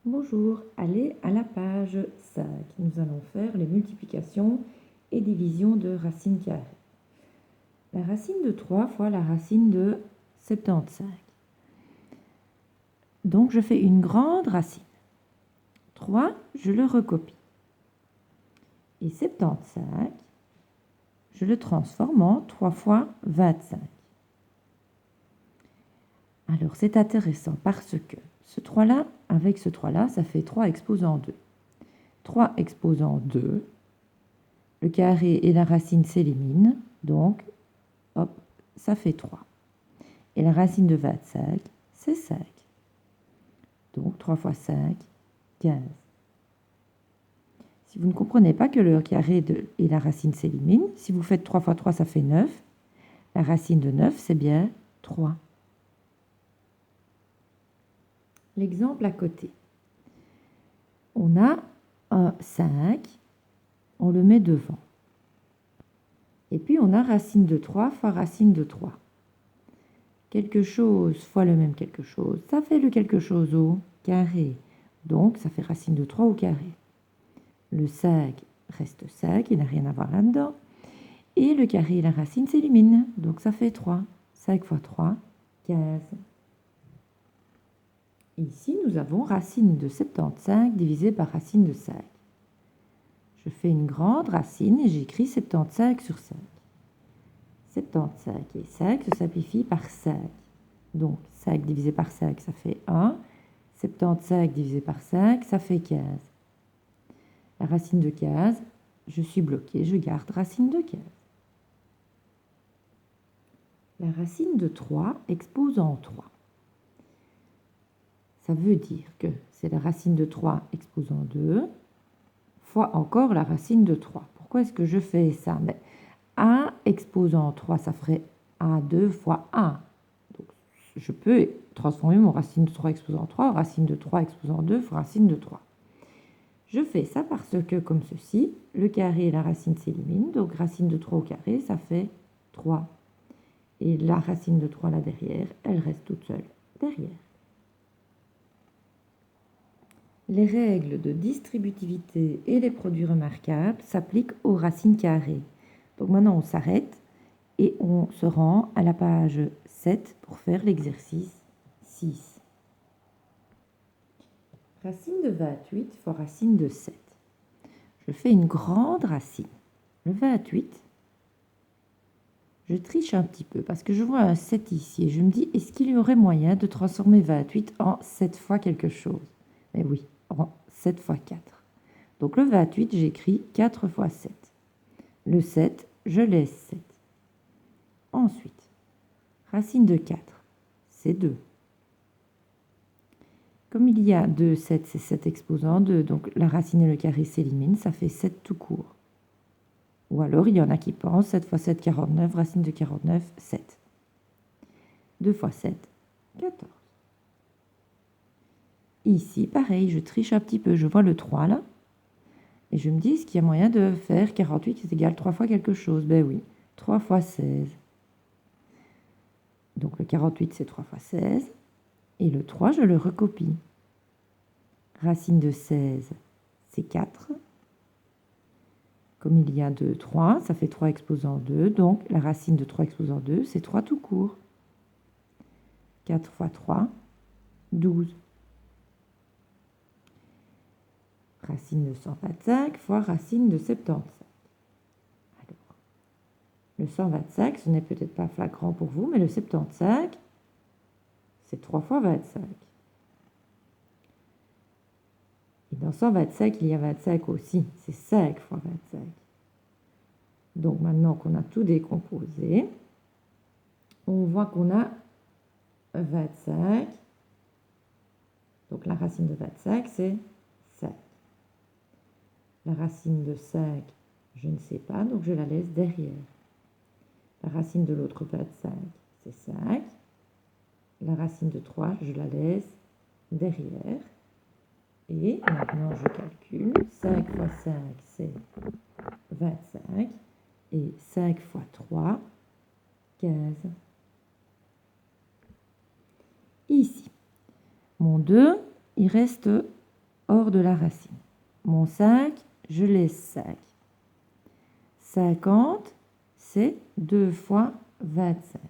Bonjour, allez à la page 5. Nous allons faire les multiplications et divisions de racines carrées. La racine de 3 fois la racine de 75. Donc je fais une grande racine. 3, je le recopie. Et 75, je le transforme en 3 fois 25. Alors c'est intéressant parce que ce 3-là, avec ce 3-là, ça fait 3 exposant 2. 3 exposant 2, le carré et la racine s'éliminent, donc, hop, ça fait 3. Et la racine de 25, c'est 5. Donc 3 fois 5, 15. Si vous ne comprenez pas que le carré et la racine s'éliminent, si vous faites 3 fois 3, ça fait 9. La racine de 9, c'est bien 3. L'exemple à côté. On a un 5, on le met devant. Et puis on a racine de 3 fois racine de 3. Quelque chose fois le même quelque chose, ça fait le quelque chose au carré. Donc ça fait racine de 3 au carré. Le 5 reste 5, il n'a rien à voir là-dedans. Et le carré et la racine s'éliminent, donc ça fait 3. 5 fois 3, 15. Ici, nous avons racine de 75 divisé par racine de 5. Je fais une grande racine et j'écris 75 sur 5. 75 et 5 se simplifient par 5. Donc 5 divisé par 5, ça fait 1. 75 divisé par 5, ça fait 15. La racine de 15, je suis bloquée, je garde racine de 15. La racine de 3 exposant 3. Ça veut dire que c'est la racine de 3 exposant 2 fois encore la racine de 3. Pourquoi est-ce que je fais ça? Mais A exposant 3, ça ferait A2 fois 1. Donc, je peux transformer mon racine de 3 exposant 3 en racine de 3 exposant 2 fois racine de 3. Je fais ça parce que, comme ceci, le carré et la racine s'éliminent. Donc, racine de 3 au carré, ça fait 3. Et la racine de 3 là derrière, elle reste toute seule derrière. Les règles de distributivité et les produits remarquables s'appliquent aux racines carrées. Donc maintenant, on s'arrête et on se rend à la page 7 pour faire l'exercice 6. Racine de 28 fois racine de 7. Je fais une grande racine. Le 28, je triche un petit peu parce que je vois un 7 ici et je me dis, est-ce qu'il y aurait moyen de transformer 28 en 7 fois quelque chose? Mais oui, en 7 fois 4. Donc le 28, j'écris 4 fois 7. Le 7, je laisse 7. Ensuite, racine de 4, c'est 2. Comme il y a 2, 7, c'est 7 exposant 2, donc la racine et le carré s'éliminent, ça fait 7 tout court. Ou alors, il y en a qui pensent 7 fois 7, 49, racine de 49, 7. 2 fois 7, 14. Ici, pareil, je triche un petit peu, je vois le 3 là, et je me dis, est-ce qu'il y a moyen de faire 48 qui est égal 3 fois quelque chose? Ben oui, 3 fois 16. Donc le 48, c'est 3 fois 16. Et le 3, je le recopie. Racine de 16, c'est 4. Comme il y a 2, 3, ça fait 3 exposant 2. Donc la racine de 3 exposant 2, c'est 3 tout court. 4 fois 3, 12. Racine de 125 fois racine de 75. Alors, le 125, ce n'est peut-être pas flagrant pour vous, mais le 75, c'est 3 fois 25. Et dans 125, il y a 25 aussi. C'est 5 fois 25. Donc maintenant qu'on a tout décomposé, on voit qu'on a 25. Donc la racine de 25, c'est 5. La racine de 5, je ne sais pas, donc je la laisse derrière. La racine de l'autre 25, c'est 5. La racine de 3, je la laisse derrière. Et maintenant, je calcule. 5 fois 5, c'est 25. Et 5 fois 3, 15. Ici, mon 2, il reste hors de la racine. Mon 5, je laisse 5. 50, c'est 2 fois 25.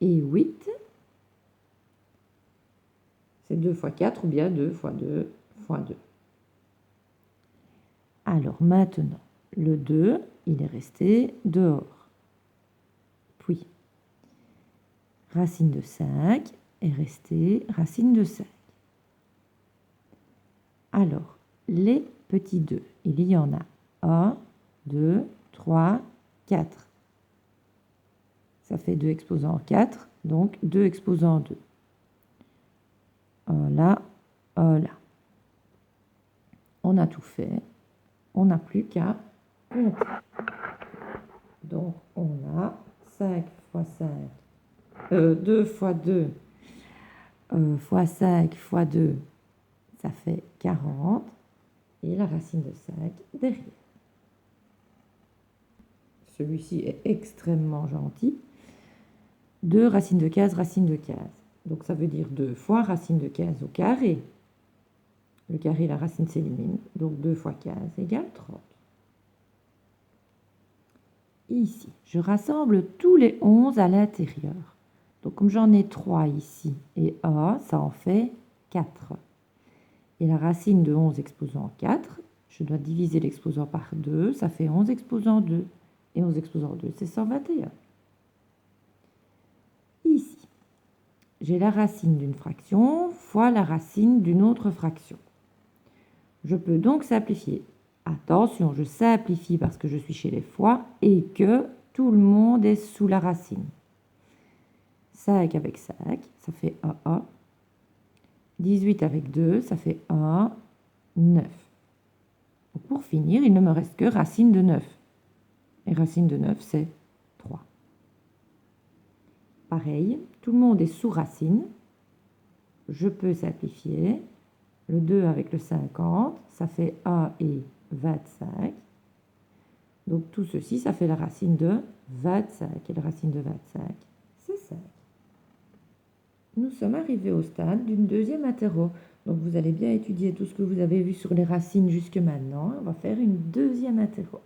Et 8, c'est 2 fois 4 ou bien 2 fois 2 fois 2. Alors maintenant, le 2, il est resté dehors. Puis, racine de 5 est restée racine de 5. Alors, les petits 2, il y en a 1, 2, 3, 4. Ça fait 2 exposants 4, donc 2 exposants 2. Un là, un là. On a tout fait. On n'a plus qu'à compter. Donc, on a 5 fois 5, 2 fois 2 fois 5 fois 2, ça fait 40. Et la racine de 5 derrière. Celui-ci est extrêmement gentil. 2 racine de 15, racine de 15. Donc ça veut dire 2 fois racine de 15 au carré. Le carré, la racine s'élimine. Donc 2 fois 15 égale 30. Ici, je rassemble tous les 11 à l'intérieur. Donc comme j'en ai 3 ici et 1, ça en fait 4. Et la racine de 11 exposant 4, je dois diviser l'exposant par 2, ça fait 11 exposant 2. Et 11 exposant 2, c'est 121. Ici, j'ai la racine d'une fraction fois la racine d'une autre fraction. Je peux donc simplifier. Attention, je simplifie parce que je suis chez les fois et que tout le monde est sous la racine. 5 avec 5, ça fait 1, 1. 18 avec 2, ça fait 1, 9. Donc pour finir, il ne me reste que racine de 9. Et racine de 9, c'est 3. Pareil, tout le monde est sous racine. Je peux simplifier. Le 2 avec le 50, ça fait 1 et 25. Donc tout ceci, ça fait la racine de 25. Et la racine de 25, c'est 5. Nous sommes arrivés au stade d'une deuxième interro. Donc vous allez bien étudier tout ce que vous avez vu sur les racines jusque maintenant. On va faire une deuxième interro.